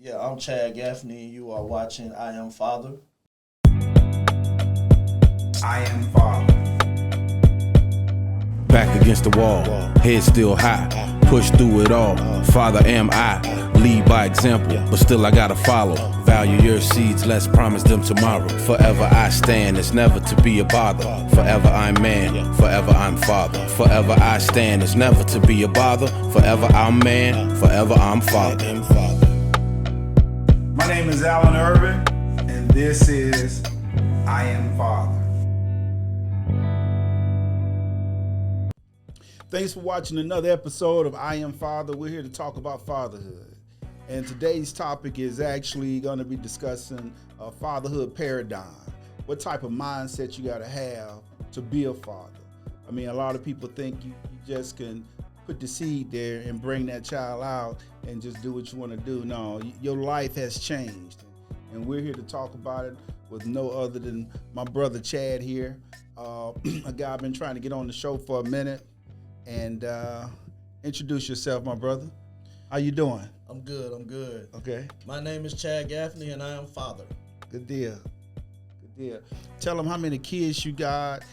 Yeah, I'm Chad Gaffney. You are watching I Am Father. I am Father. Back against the wall, head still high, push through it all. Father am I, lead by example, but still I gotta follow. Value your seeds, let's promise them tomorrow. Forever I stand, it's never to be a bother. Forever I'm man, forever I'm father. Forever I stand, it's never to be a bother. Forever I'm man, forever I'm father. My name is Alan Irvin, and this is I Am Father. Thanks for watching another episode of I Am Father. We're here to talk about fatherhood. And today's topic is actually going to be discussing a fatherhood paradigm. What type of mindset you got to have to be a father. I mean, a lot of people think you just can put the seed there and bring that child out and just do what you want to do. No, your life has changed. And we're here to talk about it with no other than my brother Chad here, a guy I've been trying to get on the show for a minute. And introduce yourself, my brother. How you doing? I'm good. Okay. My name is Chad Gaffney, and I am father. Good deal. Tell them how many kids you got.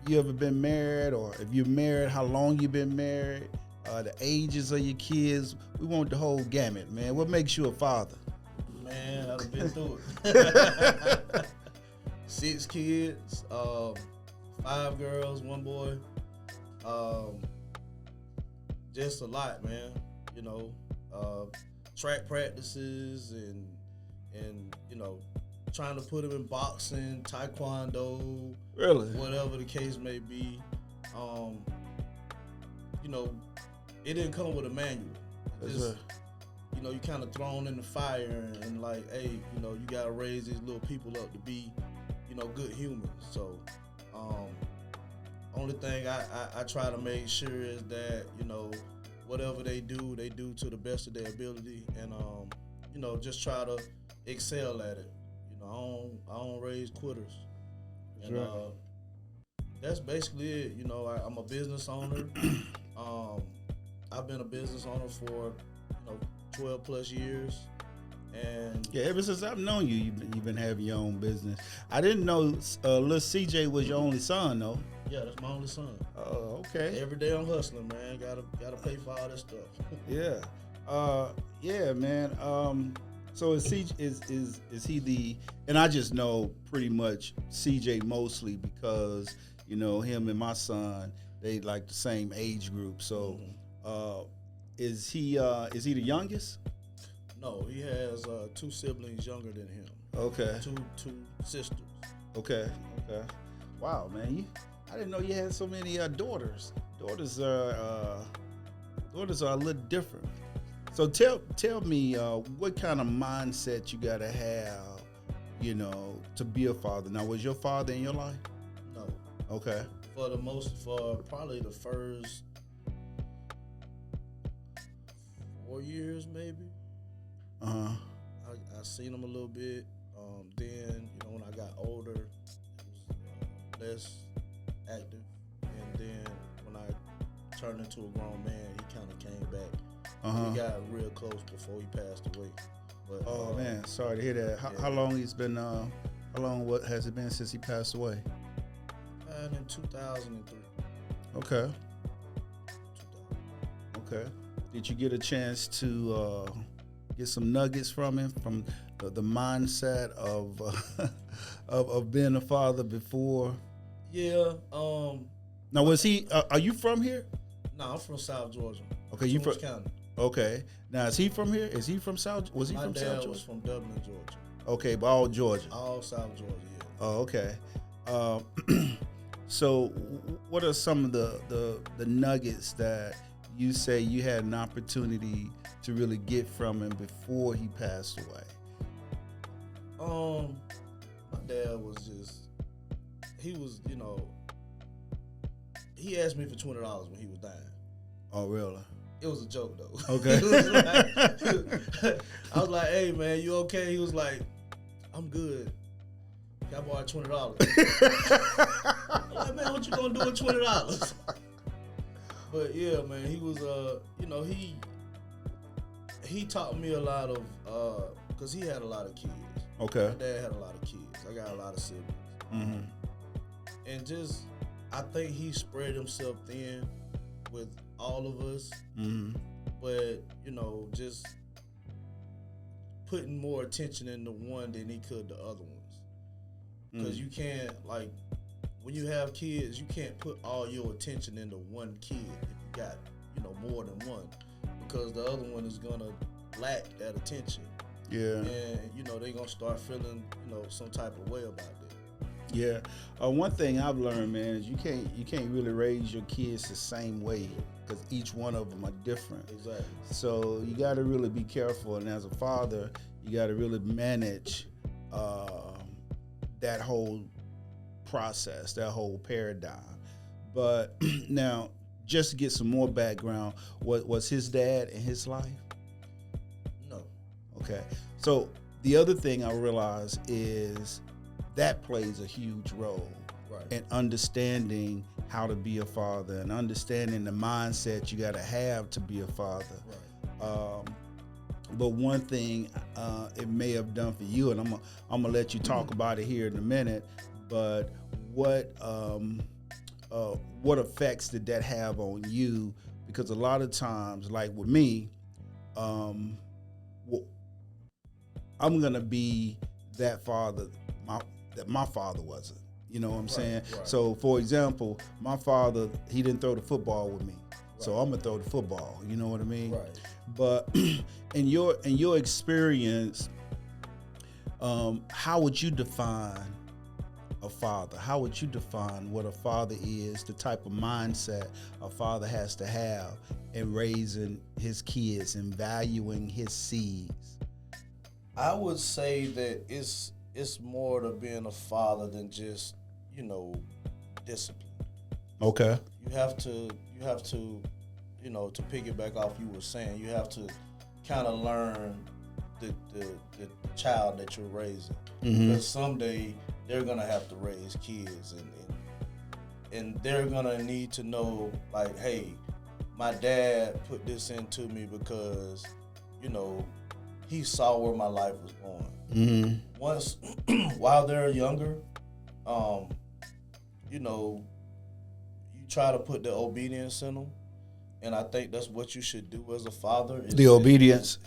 You ever been married, or if you're married, how long you been married, the ages of your kids. We want the whole gamut, man. What makes you a father? Man, I've been through it. 6 kids, 5 girls, 1 boy. Just a lot, man. You know, track practices and you know, trying to put them in boxing, taekwondo, Really? whatever the case may be. You know, it didn't come with a manual. Yes, Just, sir. you know, you kind of thrown in the fire and like, hey, you know, you got to raise these little people up to be, you know, good humans. So, only thing I try to make sure is that, you know, whatever they do to the best of their ability, and you know, just try to excel at it. You know, I don't raise quitters. And that's basically it. You know, I'm a business owner. I've been a business owner for, you know, 12 plus years. And Yeah, ever since I've known you, you've been having your own business. I didn't know little CJ was your only son, though. yeah, that's my only son. Oh, okay. Every day I'm hustling, man. Gotta pay for all this stuff. Yeah. Yeah, man. So is he the? And I just know pretty much CJ mostly because you know him and my son, they like the same age group. So, is he the youngest? No, he has 2 siblings younger than him. Okay. Two sisters. Okay. Wow, man. I didn't know you had so many daughters. Daughters are a little different. So tell me what kind of mindset you gotta have, you know, to be a father. Now, was your father in your life? No. Okay. For probably the first 4 years, maybe. Uh-huh. I seen him a little bit. Then, you know, when I got older, it was less active. And then when I turned into a grown man, he kind of came back. We got real close before he passed away. But, Oh man, sorry to hear that. How long he's been? What has it been since he passed away? And in 2003. Okay. Did you get a chance to get some nuggets from him, from the mindset of of being a father before? Yeah. Now, was he? Are you from here? No, I'm from South Georgia. Okay, you George from? County. Okay. Now, is he from here? Is he from South? Was he My from dad South Georgia? was from Dublin, Georgia. Okay, but all Georgia. All South Georgia, yeah. Oh, okay. So, what are some of the nuggets that you say you had an opportunity to really get from him before he passed away? My dad was he was, you know, he asked me for $20 when he was dying. Oh, really? It was a joke though. Okay. I was like, hey man, you okay? He was like, I'm good. I borrowed $20. I'm like, man, what you gonna do with $20? But yeah, man, he was, you know, he he taught me a lot of, because he had a lot of kids. Okay. My dad had a lot of kids. I got a lot of siblings. Mm-hmm. And just, I think he spread himself thin with all of us. Mm-hmm. But, you know, just putting more attention into one than he could the other ones. Because you can't, like, when you have kids, you can't put all your attention into one kid if you got, you know, more than one. Because the other one is going to lack that attention. Yeah. And, you know, they're going to start feeling, you know, some type of way about that. Yeah. One thing I've learned, man, is you can't really raise your kids the same way because each one of them are different. Exactly. So you got to really be careful. And as a father, you got to really manage that whole process, that whole paradigm. But now, just to get some more background, was his dad in his life? No. Okay. So the other thing I realize is that plays a huge role in understanding how to be a father and understanding the mindset you got to have to be a father. Right. But one thing it may have done for you, and I'm gonna let you talk about it here in a minute. But what effects did that have on you? Because a lot of times, like with me, I'm gonna be that father that my father wasn't. You know what I'm saying? Right. So, for example, my father, he didn't throw the football with me. So I'm gonna throw the football. You know what I mean? Right. But in your experience, how would you define a father? How would you define what a father is, the type of mindset a father has to have in raising his kids and valuing his seeds? I would say that it's more to being a father than just, you know, discipline. Okay. You have to, you know, to piggyback off you were saying, you have to kind of learn the child that you're raising. Mm-hmm. Because someday they're gonna have to raise kids, and they're gonna need to know, like, hey, my dad put this into me because, you know, he saw where my life was going. Mm-hmm. Once, while they're younger, you know, you try to put the obedience in them, and I think that's what you should do as a father. The obedience.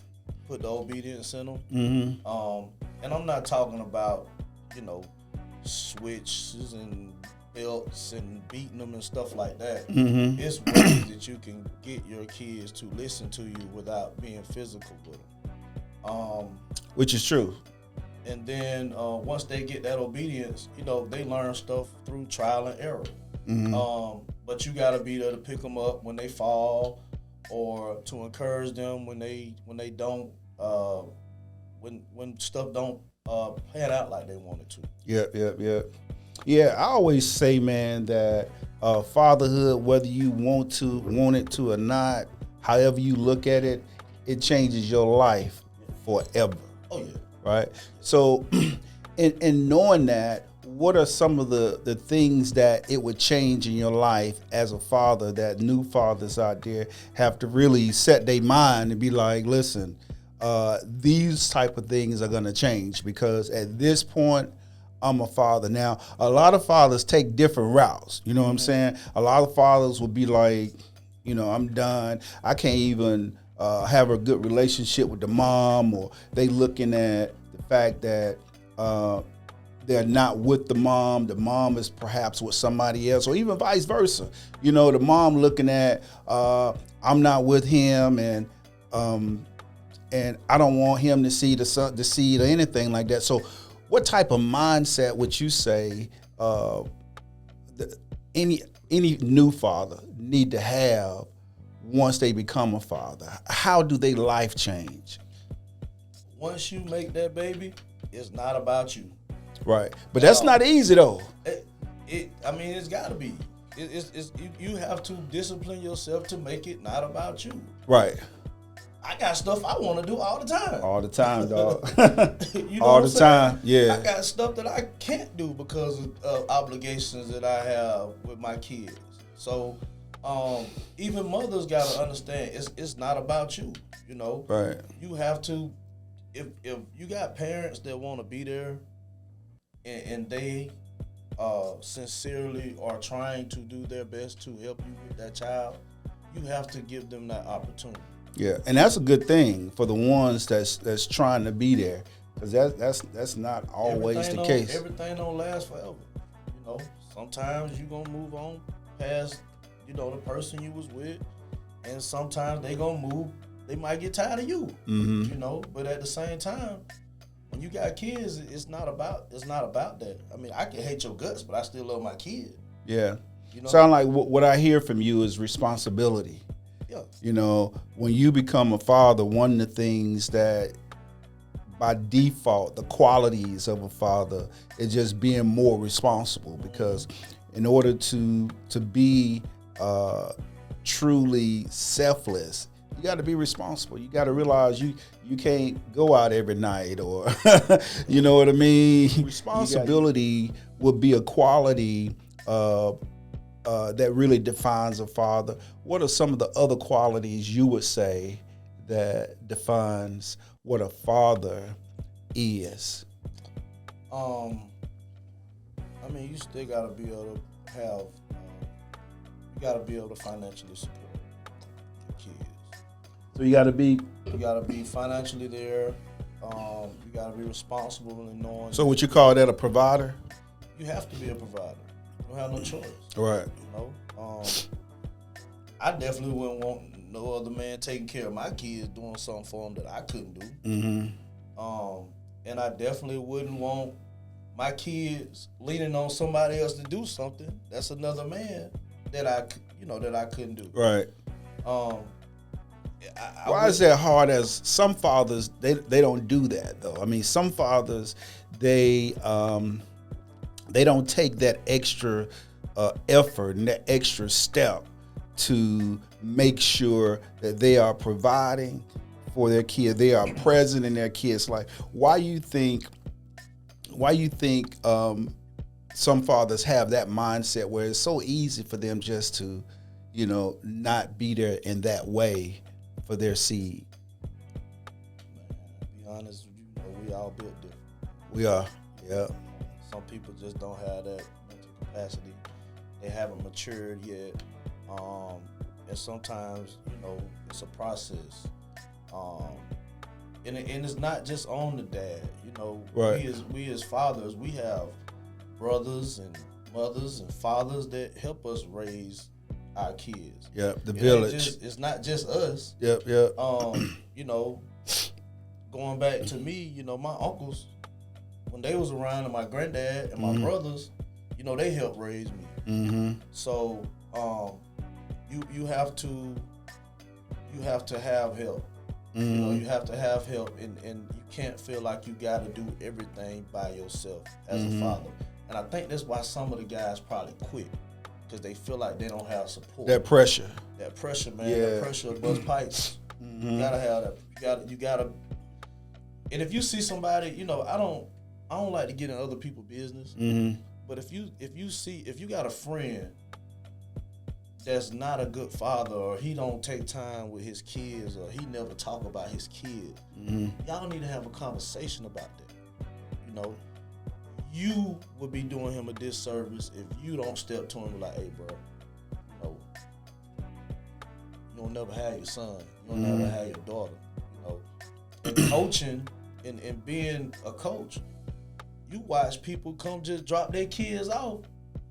Put the obedience in them. Mm-hmm. And I'm not talking about, you know, switches and belts and beating them and stuff like that. Mm-hmm. It's ways that you can get your kids to listen to you without being physical with them. Which is true. And then once they get that obedience, you know, they learn stuff through trial and error. Mm-hmm. But you gotta be there to pick them up when they fall, or to encourage them when they don't when stuff don't pan out like they wanted to. Yeah, I always say, man, that fatherhood, whether you want it to or not, however you look at it, it changes your life forever. Oh yeah. Right? So in knowing that, what are some of the things that it would change in your life as a father that new fathers out there have to really set their mind and be like, listen, these type of things are going to change because at this point, I'm a father. Now, a lot of fathers take different routes. You know what I'm saying? A lot of fathers will be like, you know, I'm done. I can't even have a good relationship with the mom, or they looking at the fact that they're not with the mom. The mom is perhaps with somebody else, or even vice versa. You know, the mom looking at I'm not with him, and I don't want him to see the seed or anything like that. So, what type of mindset would you say any new father need to have once they become a father? How do they life change? Once you make that baby, it's not about you. Right, but that's not easy though. I mean, it's got to be. You have to discipline yourself to make it not about you. Right. I got stuff I want to do all the time. All the time, dog. You know all the time, yeah. I got stuff that I can't do because of obligations that I have with my kids. So, even mothers got to understand it's not about you. You know, Right. You have to. If you got parents that want to be there, and they sincerely are trying to do their best to help you with that child, you have to give them that opportunity. Yeah, and that's a good thing for the ones that's trying to be there, because that's not always the case. Everything don't last forever. You know, sometimes you gonna move on past, the person you was with, and sometimes they gonna move. They might get tired of you. You know, but at the same time, when you got kids, it's not about that. I mean, I can hate your guts, but I still love my kid. Yeah. You know? Sound like what I hear from you is responsibility. Yeah. You know, when you become a father, one of the things that by default, the qualities of a father is just being more responsible, because in order to be truly selfless, you got to be responsible. You got to realize you can't go out every night, or you know what I mean? Responsibility would be a quality that really defines a father. What are some of the other qualities you would say that defines what a father is? I mean, you still gotta be able to have. You gotta be able to financially support your kids. So you got to be. You gotta be financially there. You gotta be responsible in knowing. So would you call that a provider? You have to be a provider. You don't have no choice. Right. You know, I definitely wouldn't want no other man taking care of my kids, doing something for them that I couldn't do. Mm-hmm. And I definitely wouldn't want my kids leaning on somebody else to do something. That's another man that I couldn't do. Right. Why is that hard? As some fathers, they don't do that though. I mean, some fathers they don't take that extra effort and that extra step to make sure that they are providing for their kids. They are present in their kids' life. Why you think some fathers have that mindset where it's so easy for them just to, not be there in that way for their seed? Man, to be honest, we all built different. We are, yeah. Some people just don't have that mental capacity. They haven't matured yet. And sometimes, it's a process. And it's not just on the dad. Right. We as fathers, we have brothers and mothers and fathers that help us raise our kids. Yep, the village. It's not just us. Yep. Going back to me, my uncles, when they was around, and my granddad and my brothers, they helped raise me. Mm-hmm. So you have to have help. Mm-hmm. You have to have help, and you can't feel like you got to do everything by yourself as a father. And I think that's why some of the guys probably quit, because they feel like they don't have support. That pressure, man. Yeah. That pressure of bust pipes. You gotta have that. You gotta. And if you see somebody, I don't like to get in other people's business. Mm-hmm. But if you got a friend that's not a good father, or he don't take time with his kids, or he never talk about his kids, y'all need to have a conversation about that. You would be doing him a disservice if you don't step to him like, hey, bro, you don't never have your son, you don't never have your daughter. And coaching and being a coach, you watch people come just drop their kids off,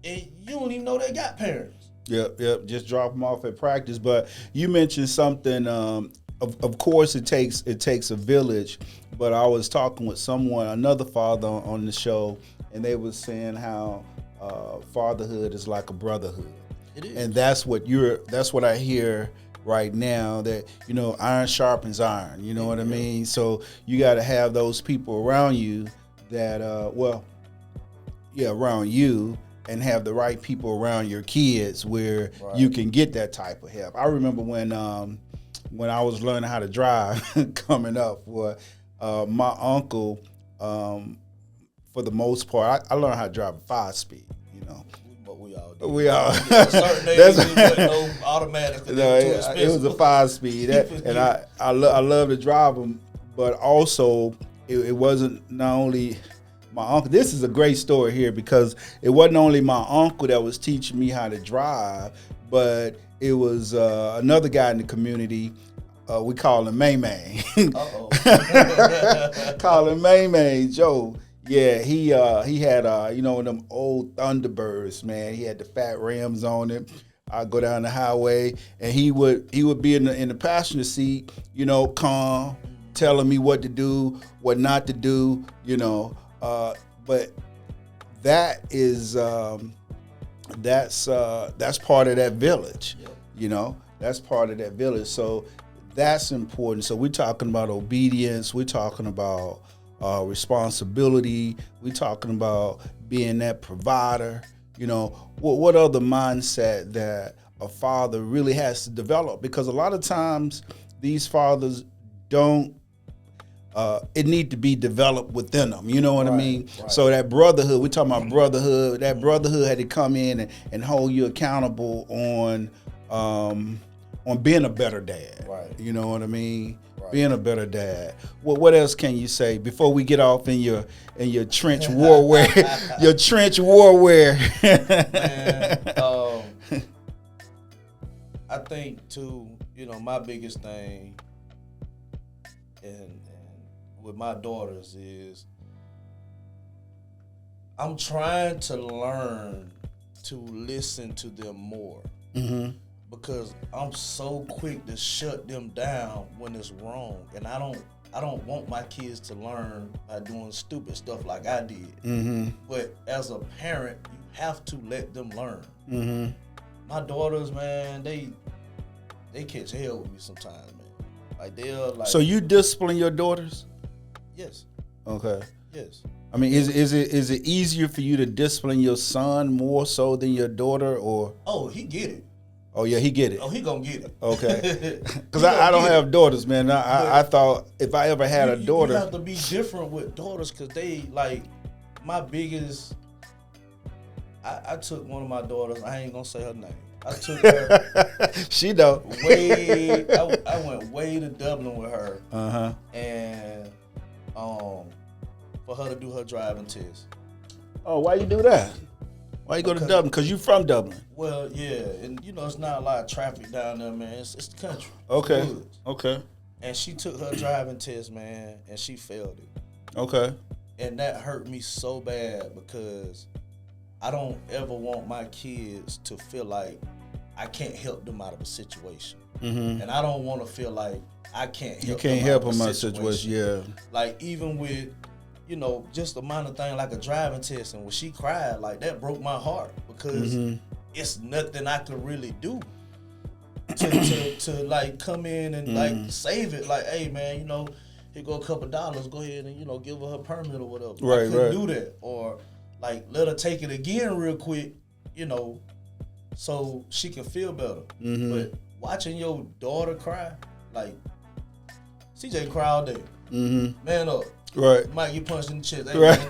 and you don't even know they got parents. Yep. Just drop them off at practice. But you mentioned something. Of course, it takes a village. But I was talking with another father on the show, and they were saying how fatherhood is like a brotherhood. It is. And that's what I hear right now. That iron sharpens iron. You know what I mean? So you got to have those people around you that around you, and have the right people around your kids where you can get that type of help. I remember when I was learning how to drive coming up, my uncle, for the most part, I learned how to drive a 5-speed. we all did. We all. At a certain age, it wasn't no automatic. No, it was a 5-speed, and I love to drive them, but also it wasn't not only my uncle. This is a great story here because it wasn't only my uncle that was teaching me how to drive, but it was another guy in the community. We call him May. Call him May Joe. Yeah, he had them old Thunderbirds, man. He had the fat rims on it. I go down the highway, and he would be in the passenger seat, calm, telling me what to do, what not to do, But that is that's part of that village, That's part of that village. So that's important. So we're talking about obedience. We're talking about responsibility. We're talking about being that provider. What other mindset that a father really has to develop? Because a lot of times these fathers don't. It need to be developed within them. You know what I mean? Right. So that brotherhood, we're talking about brotherhood. That brotherhood had to come in and hold you accountable on being a better dad. Right. You know what I mean? Right. Being a better dad. What else can you say before we get off in your trench warfare? Your trench warfare. Man, I think too, my biggest thing and with my daughters is I'm trying to learn to listen to them more. Mm-hmm. Because I'm so quick to shut them down when it's wrong, and I don't want my kids to learn by doing stupid stuff like I did. Mm-hmm. But as a parent, you have to let them learn. Mm-hmm. My daughters, man, they catch hell with me sometimes, man. Like they'll like. So you discipline your daughters? Yes. Okay. Yes. I mean, is it easier for you to discipline your son more so than your daughter, or? Oh, he get it. Oh yeah, he get it. Oh, he gonna get it. Okay. Because I don't have daughters, man. I thought if I ever had a daughter, you have to be different with daughters because they like my biggest. I took one of my daughters. I ain't gonna say her name. I took her. She know. I went way to Dublin with her. And for her to do her driving test. Oh, why you do that? Why you go to Dublin? Because you from Dublin. Well, yeah, and it's not a lot of traffic down there, man. It's the country. Okay. Okay. And she took her driving test, man, and she failed it. Okay. And that hurt me so bad because I don't ever want my kids to feel like I can't help them out of a situation. Mm-hmm. And I don't want to feel like I can't help them. You can't help them out of a situation, yeah. Like even with just a minor thing like a driving test, and when she cried, like that broke my heart because it's nothing I could really do to like come in and like save it. Like, hey man, here go a couple dollars, go ahead and give her permit or whatever. Right, I couldn't do that, or like let her take it again real quick, so she can feel better. Mm-hmm. But watching your daughter cry, like CJ cry all day. Mm-hmm. Man up. Right. Mike, you punched in the chest. Hey, right.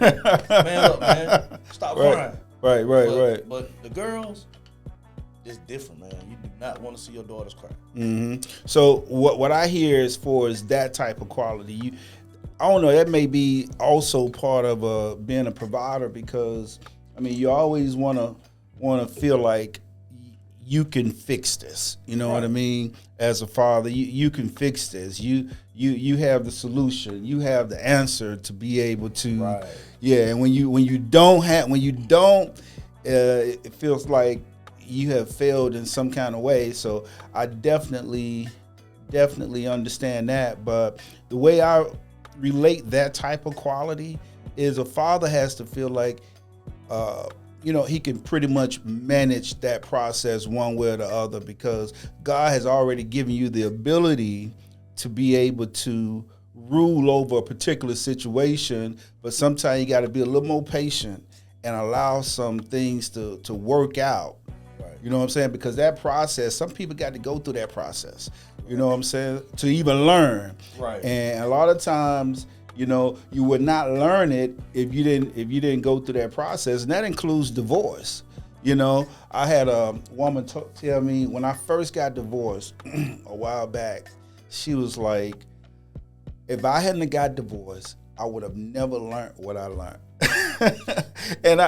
Man up, man. Stop crying. Right. But the girls, it's different, man. You do not want to see your daughters cry. Mm-hmm. So what I hear as far as that type of quality, I don't know, that may be also part of being a provider because, I mean, you always want to feel like you can fix this. You know what I mean? As a father, you can fix this. You have the solution. You have the answer to be able to, yeah. And when you don't, it feels like you have failed in some kind of way. So I definitely understand that. But the way I relate that type of quality is a father has to feel like, he can pretty much manage that process one way or the other because God has already given you the ability to be able to rule over a particular situation, but sometimes you got to be a little more patient and allow some things to work out. Right. You know what I'm saying? Because that process, some people got to go through that process. You know what I'm saying? To even learn. Right. And a lot of times, you would not learn it if you didn't go through that process, and that includes divorce. You know, I had a woman tell me when I first got divorced a while back, she was like, if I hadn't got divorced, I would have never learned what I learned. and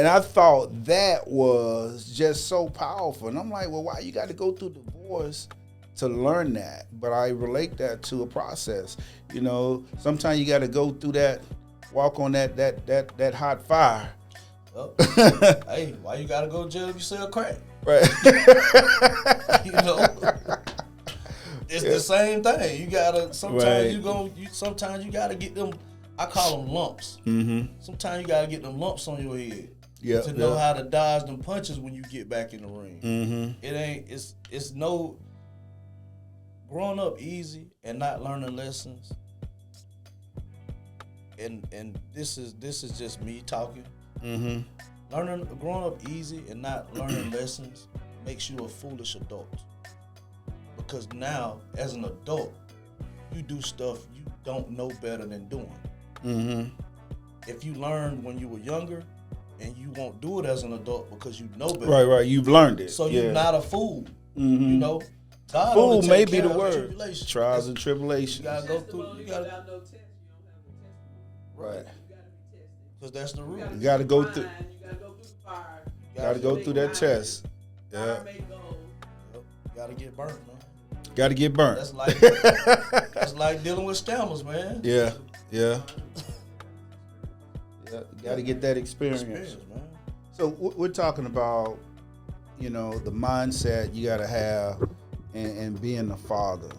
I thought that was just so powerful. And I'm like, well, why you got to go through divorce to learn that? But I relate that to a process. You know, sometimes you got to go through that, walk on that hot fire. Oh. Hey, why you gotta go to jail if you sell crack? Right. You know, it's the same thing. You gotta sometimes sometimes you gotta get them. I call them lumps. Mm-hmm. Sometimes you gotta get them lumps on your head to know how to dodge them punches when you get back in the ring. Mm-hmm. It's no growing up easy and not learning lessons. And this is just me talking. Mm-hmm. Growing up easy and not learning lessons makes you a foolish adult. Because now, as an adult, you do stuff you don't know better than doing. Mm-hmm. If you learned when you were younger, and you won't do it as an adult because you know better. Right. You've learned it. So you're not a fool. Mm-hmm. You know, God fool may be the word. Trials and tribulations. You gotta go through. Right. Because that's the rule. You got to go through. You got to go through the fire. Got to go through that test. Yeah. Got to get burnt, man. Got to get burnt. That's like dealing with scammers, man. Yeah. You got to get that experience, man. So we're talking about, you know, the mindset you got to have and being a father.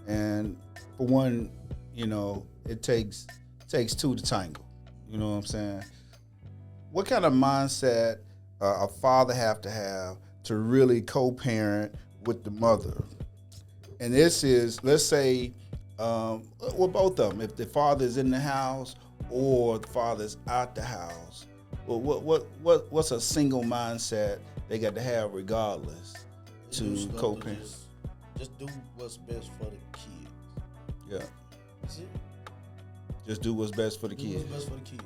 And for one, you know, it takes two to tango. You know what I'm saying? What kind of mindset a father have to really co-parent with the mother? And this is, let's say, well, both of them. If the father is in the house or the father's out the house, well, what's a single mindset they got to have regardless to co-parent? Just do what's best for the kids. Yeah. That's it. Just do what's best for the kids. What's best for the kids.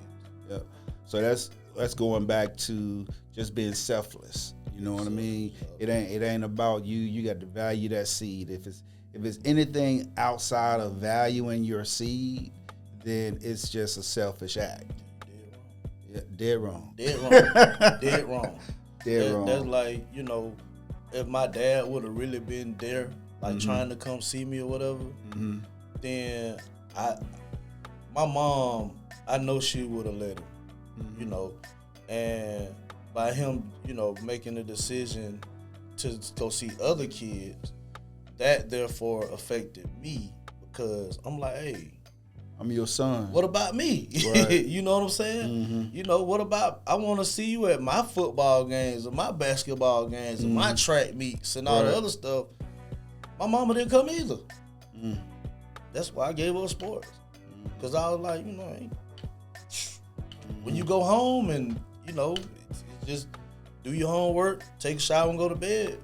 Yeah. So that's going back to just being selfless. You know what I mean? It ain't about you. You got to value that seed. If it's anything outside of valuing your seed, then it's just a selfish act. Dead wrong. Dead wrong. That's like, you know, if my dad would have really been there, like trying to come see me or whatever, then my mom, I know she would have let him, you know, and by him, you know, making the decision to go see other kids, that therefore affected me because I'm like, hey, I'm your son. What about me? Right. You know what I'm saying? You know, what about, I want to see you at my football games or my basketball games and my track meets and all the other stuff. My mama didn't come either. That's why I gave her sports. Because I was like, you know, when you go home and, you know, it's just do your homework, take a shower and go to bed.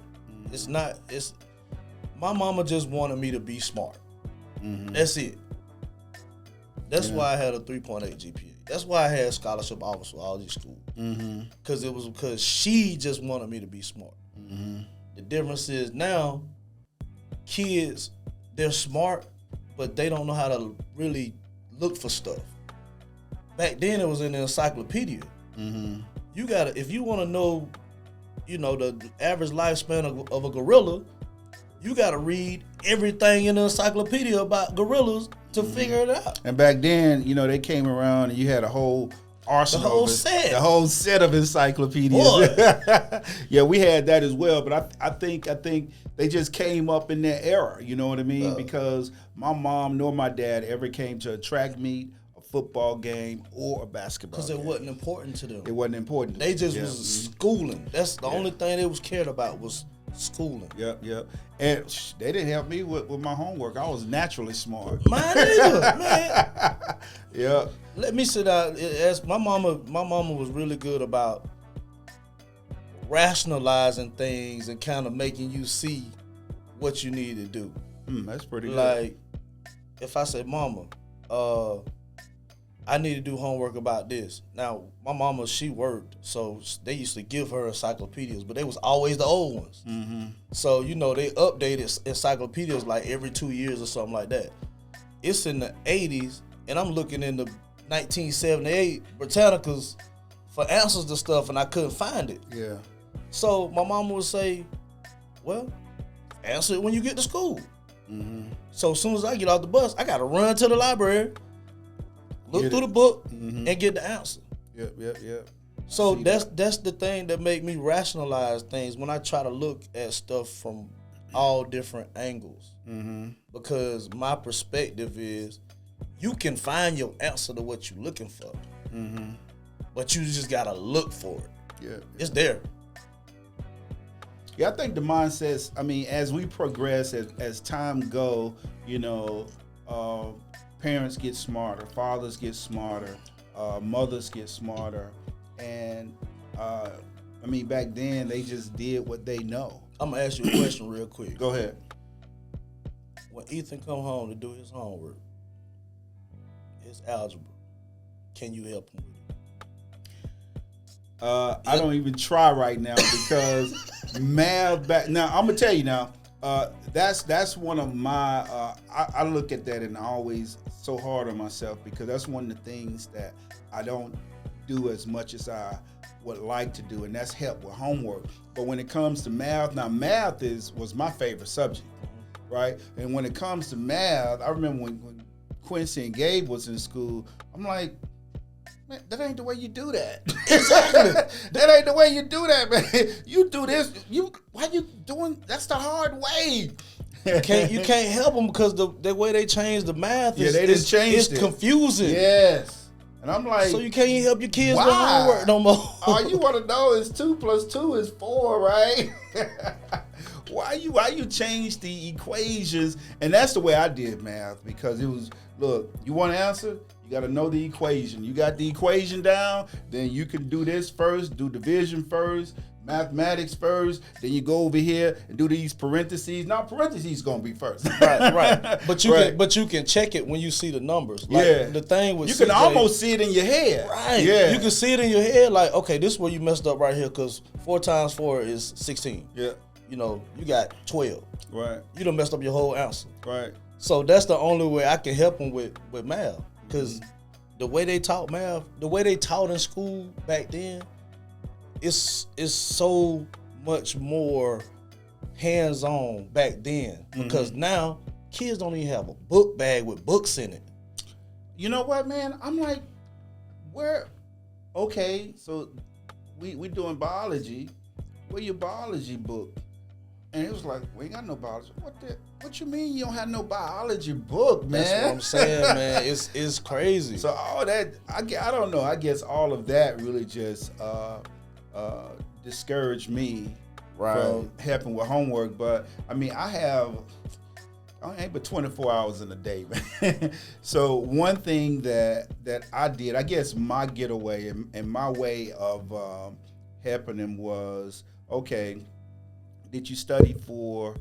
My mama just wanted me to be smart. That's it. That's why I had a 3.8 GPA. That's why I had scholarship offers for all these schools. Because it was because she just wanted me to be smart. The difference is now, kids, they're smart, but they don't know how to really look for stuff. Back then, it was in the encyclopedia. You gotta, if you want to know, you know, the average lifespan of a gorilla, you gotta read everything in the encyclopedia about gorillas to figure it out. And back then, you know, they came around and you had a whole arsenal, the whole set of encyclopedias. Yeah, we had that as well. But I think they just came up in that era. You know what I mean? Because my mom nor my dad ever came to a track meet, a football game, or a basketball game. Because it wasn't important to them. It wasn't important. They just was schooling. That's the only thing they was cared about was schooling. Yep. And they didn't help me with my homework. I was naturally smart. Mine either, man. Yeah. Let me sit down. My mama was really good about rationalizing things and kind of making you see what you need to do. That's pretty good. Like, if I say, Mama, I need to do homework about this. Now, my mama, she worked, so they used to give her encyclopedias, but they was always the old ones. Mm-hmm. So, you know, they updated encyclopedias like every 2 years or something like that. It's in the 80s, and I'm looking in the 1978 Britannicas for answers to stuff, and I couldn't find it. Yeah. So my mama would say, well, answer it when you get to school. Mm-hmm. So as soon as I get off the bus, I got to run to the library, look through the book, and get the answer. Yep. So that's the thing that make me rationalize things when I try to look at stuff from all different angles. Mm-hmm. Because my perspective is you can find your answer to what you're looking for. Mm-hmm. But you just got to look for it. Yeah. It's there. Yeah, I think the mindsets, I mean, as we progress, as time go, you know, parents get smarter, fathers get smarter, mothers get smarter. And, I mean, back then, they just did what they know. I'm going to ask you a question real quick. Go ahead. When Ethan come home to do his homework, his algebra, can you help him with it? I don't even try right now because math back now. I'm gonna tell you now. That's one of my. I look at that and always so hard on myself because that's one of the things that I don't do as much as I would like to do, and that's help with homework. But when it comes to math, now math was my favorite subject, right? And when it comes to math, I remember when Quincy and Gabe was in school. I'm like, man, that ain't the way you do that. Exactly. That ain't the way you do that, man. You do this. Why you doing? That's the hard way. You can't help them because the way they changed the math is confusing. Yes. And I'm like, so you can't even help your kids with homework no more. All you want to know is 2 + 2 is 4, right? Why you change the equations? And that's the way I did math because it was, look, you want to answer? You got to know the equation. You got the equation down, then you can do this first, do division first, mathematics first, then you go over here and do these parentheses. Now parentheses going to be first. Right. But you can check it when you see the numbers. Like, yeah. The thing with you can almost see it in your head. Right. Yeah. You can see it in your head like, okay, this is where you messed up right here because 4 times 4 is 16. Yeah. You know, you got 12. Right. You done messed up your whole answer. Right. So that's the only way I can help them with math. Because the way they taught math, the way they taught in school back then, it's so much more hands-on back then. Because now, kids don't even have a book bag with books in it. You know what, man? I'm like, okay, so we doing biology. Where your biology book? And it was like, we ain't got no biology. What you mean you don't have no biology book, man? That's what I'm saying, man. It's crazy. So all that, I don't know. I guess all of that really just discouraged me from helping with homework. But I mean, I ain't but 24 hours in a day, man. So one thing that I did, I guess my getaway and my way of helping them was, okay, did you study for,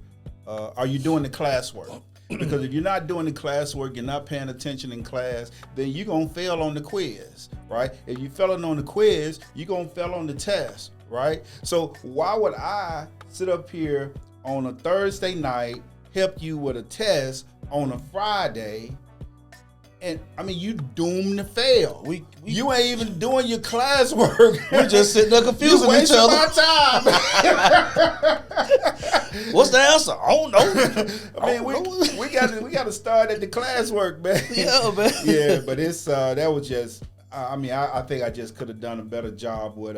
are you doing the classwork? Because if you're not doing the classwork, you're not paying attention in class, then you're going to fail on the quiz, right? If you're failing on the quiz, you're going to fail on the test, right? So why would I sit up here on a Thursday night, help you with a test on a Friday, and I mean, you doomed to fail. You ain't even doing your classwork. We just sitting there confusing each other. My time. What's the answer? I don't know. I mean, we got to start at the classwork, man. Yeah, man. Yeah, but it's that was just. I mean, I think I just could have done a better job with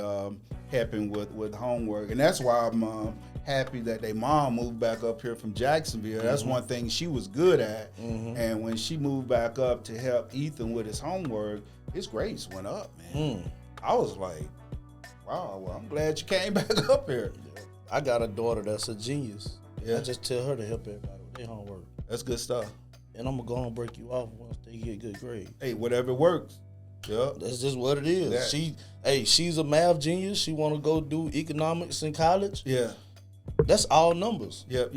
helping with homework, and that's why I'm happy that their mom moved back up here from Jacksonville. That's one thing she was good at, and when she moved back up to help Ethan with his homework, his grades went up, man. I was like, wow, well, I'm glad you came back up here. I got a daughter that's a genius. Yeah. I just tell her to help everybody with their homework. That's good stuff. And I'm going to go and break you off once they get good grades. Hey, whatever works. Yeah. That's just what it is. She's a math genius. She want to go do economics in college. Yeah. That's all numbers. Yep.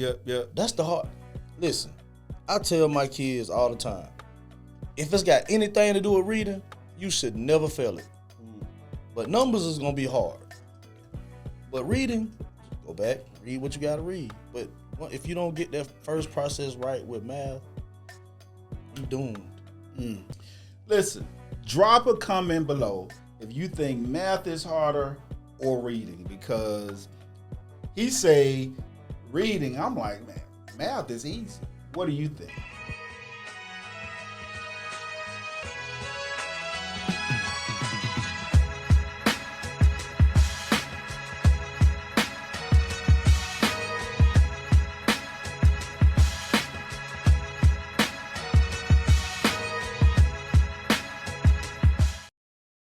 That's the hard. Listen, I tell my kids all the time, if it's got anything to do with reading, you should never fail it. But numbers is gonna be hard. But reading, go back, read what you gotta read. But if you don't get that first process right with math, you doomed. Listen, drop a comment below if you think math is harder or reading, because he say reading, I'm like, man, math is easy. What do you think?